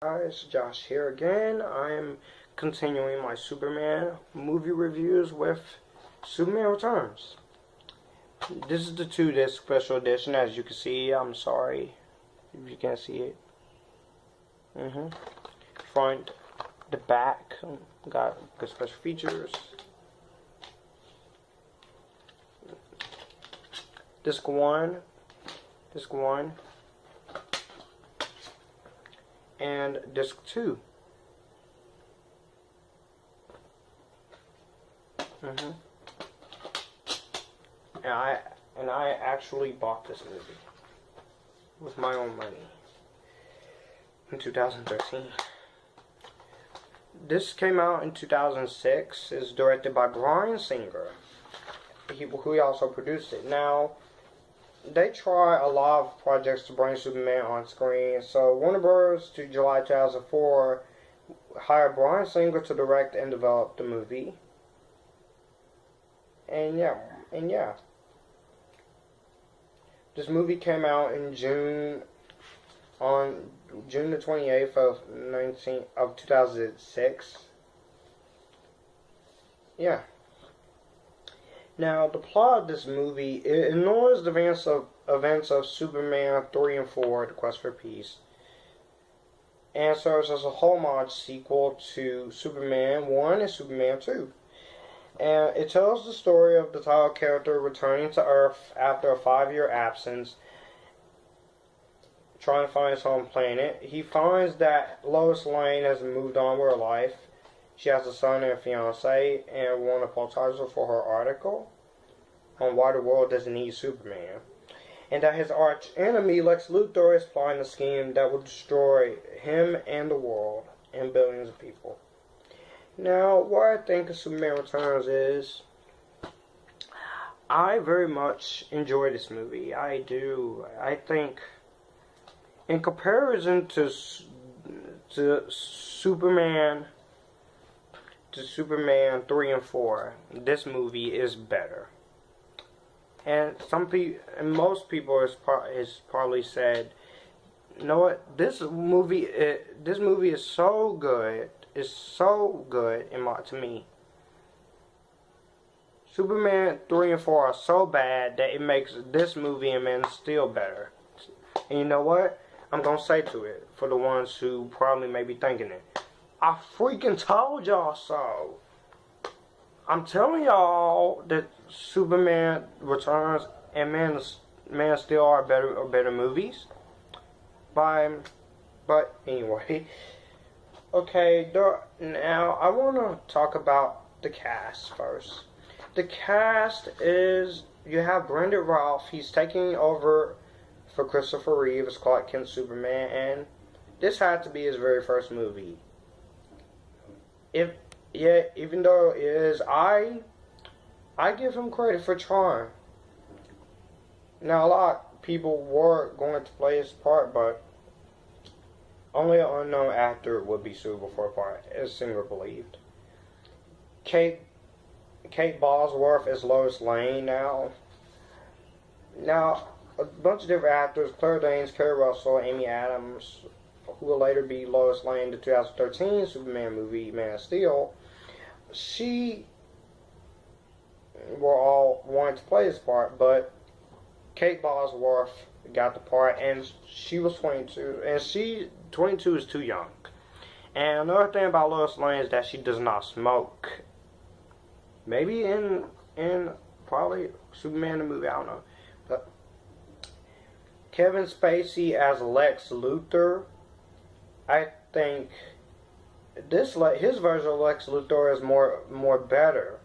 Guys, Josh here again. I am continuing my Superman movie reviews with Superman Returns. This is the 2-disc special edition, as you can see. I'm sorry if you can't see it. Front, the back, got good special features. Disc 1, and disc 2. And I actually bought this movie with my own money in 2013. This came out in 2006. It's directed by Bryan, who also produced it. Now, they try a lot of projects to bring Superman on screen. So Warner Bros. To July 2004 hired Bryan to direct and develop the movie. And yeah. This movie came out in June the 28th of 2006. Yeah. Now, the plot of this movie, it ignores the events of Superman 3 and 4, The Quest for Peace, and serves as a homage sequel to Superman 1 and Superman 2. And it tells the story of the title character returning to Earth after a 5-year absence, trying to find his home planet. He finds that Lois Lane has moved on with her life. She has a son and a fiance, and won a Pulitzer for her article on why the world doesn't need Superman. And that his arch enemy, Lex Luthor, is plotting a scheme that will destroy him and the world and billions of people. Now, what I think of Superman Returns is, I very much enjoy this movie. I do. I think, in comparison to Superman 3 and 4, this movie is better. And most people has probably said, you know what, this movie is so good. It's so good to me. Superman 3 and 4 are so bad that it makes this movie and Man of Steel better. And you know what? I'm gonna say to it for the ones who probably may be thinking it. I freaking told y'all so. I'm telling y'all that Superman Returns and Man of Steel are better movies. But anyway, okay. Now I want to talk about the cast first. The cast is, you have Brendan Routh. He's taking over for Christopher Reeve as Clark Kent Superman, and this had to be his very first movie. Even though it is, I give him credit for trying. Now, a lot of people were going to play his part, but only an unknown actor would be suitable for a part, as Singer believed. Kate Bosworth as Lois Lane. Now, a bunch of different actors: Claire Danes, Kerry Russell, Amy Adams, who will later be Lois Lane in the 2013 Superman movie Man of Steel. She were all wanting to play this part, but Kate Bosworth got the part, and she was 22, and 22 is too young. And another thing about Lois Lane is that she does not smoke. Maybe in probably Superman the movie, I don't know. But Kevin Spacey as Lex Luthor, I think his version of Lex Luthor is more better.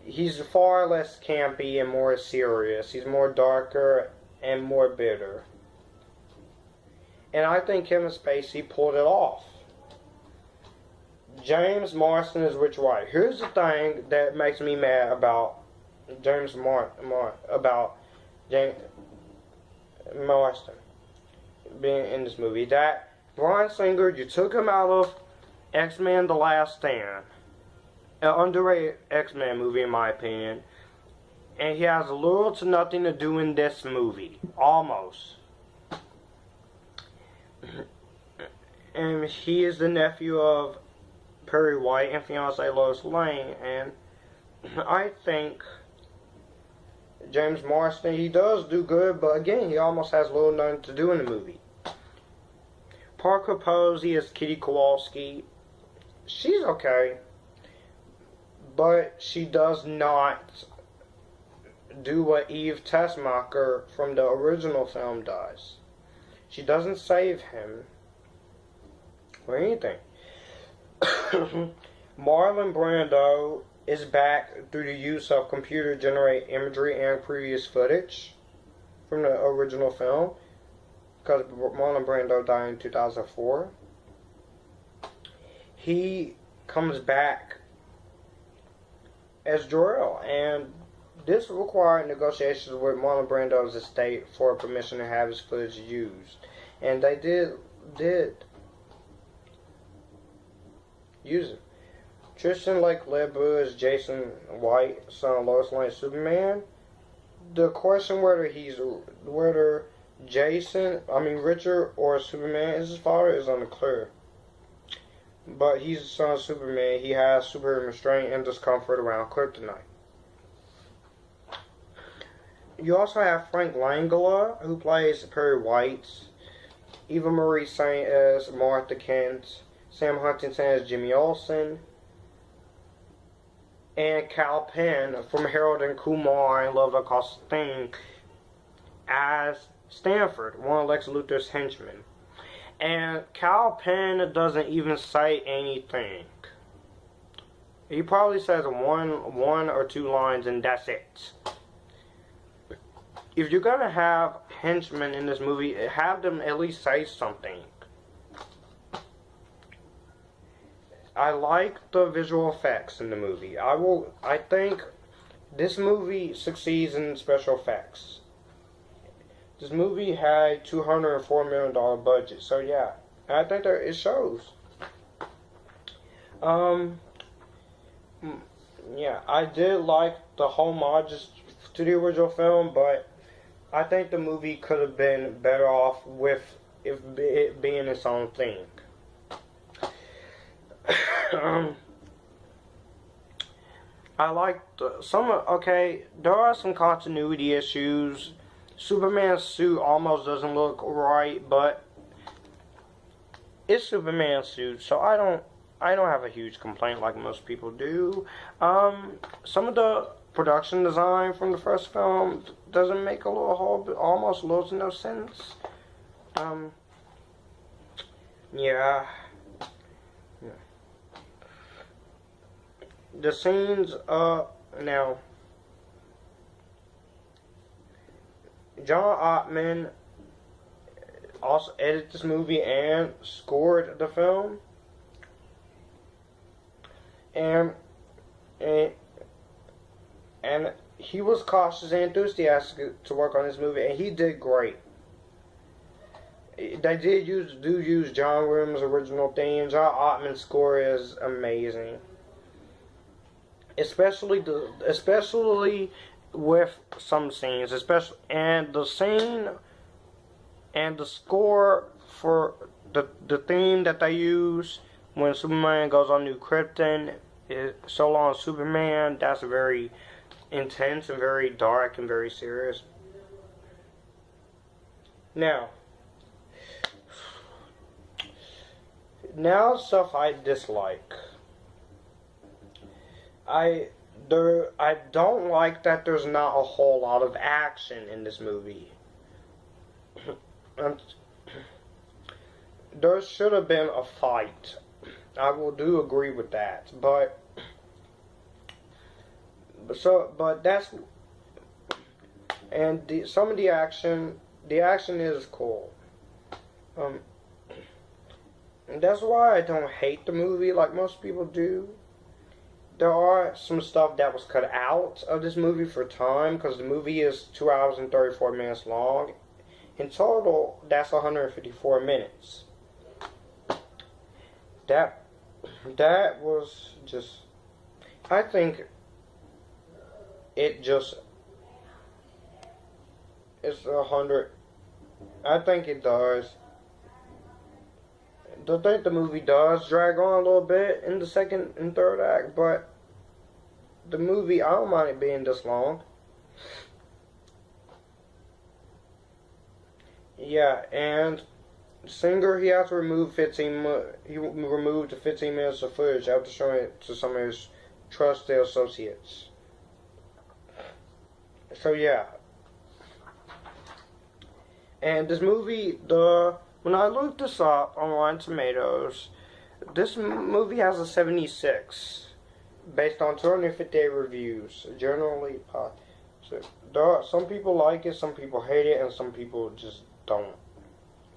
He's far less campy and more serious. He's more darker and more bitter. And I think Kevin Spacey pulled it off. James Marsden is Rich White. Here's the thing that makes me mad about James Marsden being in this movie. That Bryan Singer, you took him out of X-Men The Last Stand, an underrated X-Men movie in my opinion, and he has little to nothing to do in this movie. Almost. and he is the nephew of Perry White and fiancee Lois Lane. And I think James Marsden, he does do good, but again, he almost has little nothing to do in the movie. Parker Posey is Kitty Kowalski. She's okay, but she does not do what Eve Tessmacher from the original film does. She doesn't save him or anything. Marlon Brando is back through the use of computer-generated imagery and previous footage from the original film, because Marlon Brando died in 2004. He comes back as Jor-El, and this required negotiations with Marlon Brando's estate for permission to have his footage used, and they did use it. Tristan Lake Lebu is Jason White, son of Lois Lane, Superman. The question whether Richard or Superman is his father is unclear. But he's the son of Superman. He has superhuman strength and discomfort around kryptonite. You also have Frank Langella, who plays Perry White, Eva Marie Saint as Martha Kent, Sam Huntington as Jimmy Olsen, and Cal Penn from Harold and Kumar and Love Across the Thing as Stanford, one of Lex Luthor's henchmen. And Cal Penn doesn't even say anything. He probably says one or two lines and that's it. If you're gonna have henchmen in this movie, have them at least say something. I like the visual effects in the movie. I think this movie succeeds in special effects. This movie had $204 million budget, so yeah, I think that it shows. Yeah, I did like the homages to the original film, but I think the movie could have been better off with it being its own thing. I like there are some continuity issues. Superman's suit almost doesn't look right, but it's Superman's suit, so I don't have a huge complaint like most people do. Some of the production design from the first film doesn't make almost a little to no sense. Yeah. The scenes, now, John Ottman also edited this movie and scored the film, and he was cautious and enthusiastic to work on this movie, and he did great. They did use John Williams' original theme. John Ottman's score is amazing. Especially with some scenes, and the scene and the score for the theme that they use when Superman goes on New Krypton, So Long Superman, that's very intense and very dark and very serious. Now stuff I dislike. I don't like that there's not a whole lot of action in this movie. There should have been a fight. I do agree with that, but that's, and some of the action is cool. And that's why I don't hate the movie like most people do. There are some stuff that was cut out of this movie for time, because the movie is 2 hours and 34 minutes long. In total, that's 154 minutes. That was just, I think it's 100, I think it does. I think the movie does drag on a little bit in the second and third act, but the movie, I don't mind it being this long. Yeah, and Singer, he has to remove he removed the 15 minutes of footage after showing it to some of his trusted associates. So yeah. And this movie, when I looked this up on Rotten Tomatoes, this movie has a 76 based on 258 reviews. Generally positive. Some people like it, some people hate it, and some people just don't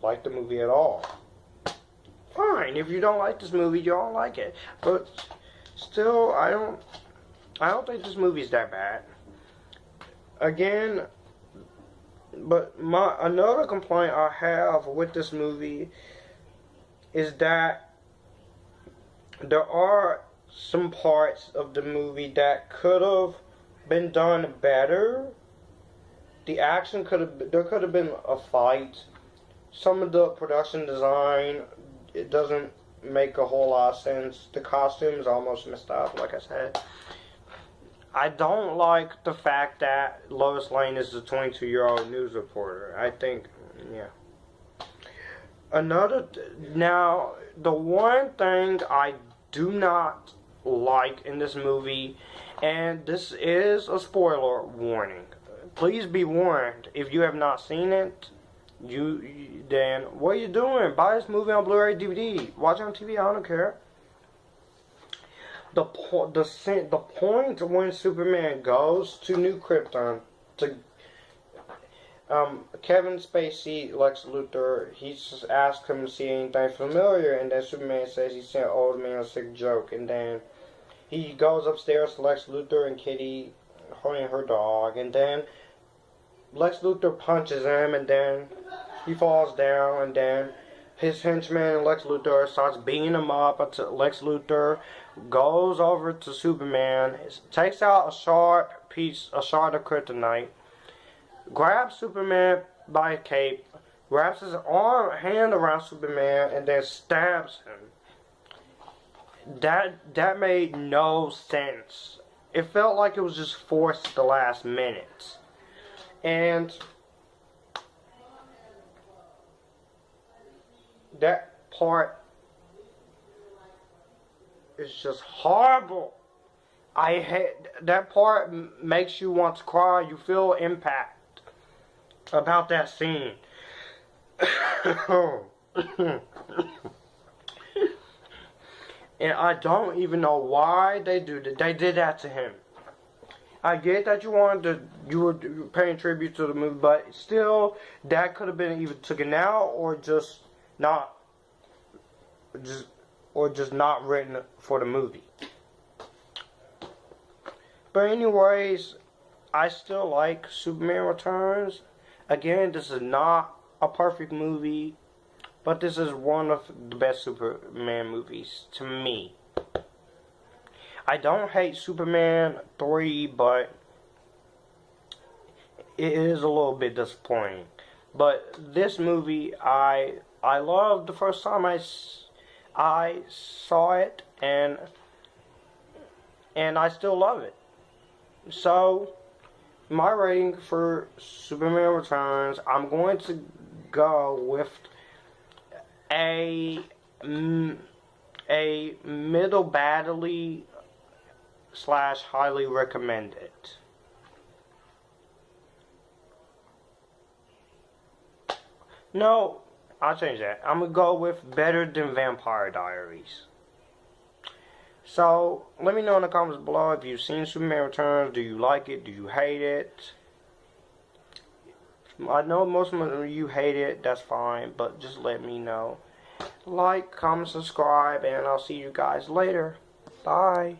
like the movie at all. Fine, if you don't like this movie, you don't like it. But still, I don't think this movie is that bad. Again, but another complaint I have with this movie is that there are some parts of the movie that could have been done better. The action there could have been a fight. Some of the production design, it doesn't make a whole lot of sense. The costumes almost messed up, like I said. I don't like the fact that Lois Lane is a 22-year-old news reporter. I think, yeah. Now, the one thing I do not like in this movie, and this is a spoiler warning. Please be warned, if you have not seen it, then what are you doing? Buy this movie on Blu-ray DVD. Watch it on TV, I don't care. The point when Superman goes to New Krypton to Kevin Spacey, Lex Luthor, he just asked him to see anything familiar, and then Superman says he sent old man a sick joke, and then he goes upstairs to Lex Luthor and Kitty holding her dog, and then Lex Luthor punches him, and then he falls down, and then his henchman Lex Luthor starts beating him up until Lex Luthor goes over to Superman, takes out a shard of kryptonite, grabs Superman by a cape, wraps his hand around Superman, and then stabs him. That made no sense. It felt like it was just forced at the last minute. And that part is just horrible. I hate that part. Makes you want to cry. You feel impact about that scene. And I don't even know why they did that to him. I get that you were paying tribute to the movie, but still, that could have been either taken out or just not written for the movie. But anyways, I still like Superman Returns. Again, this is not a perfect movie, but this is one of the best Superman movies to me. I don't hate Superman 3, but it is a little bit disappointing. But this movie, I loved the first time I saw it, and I still love it. So, my rating for Superman Returns, I'm going to go with a middle badly / highly recommended. No, I'll change that. I'm going to go with better than Vampire Diaries. So, let me know in the comments below if you've seen Superman Returns. Do you like it? Do you hate it? I know most of you hate it. That's fine. But just let me know. Like, comment, subscribe. And I'll see you guys later. Bye.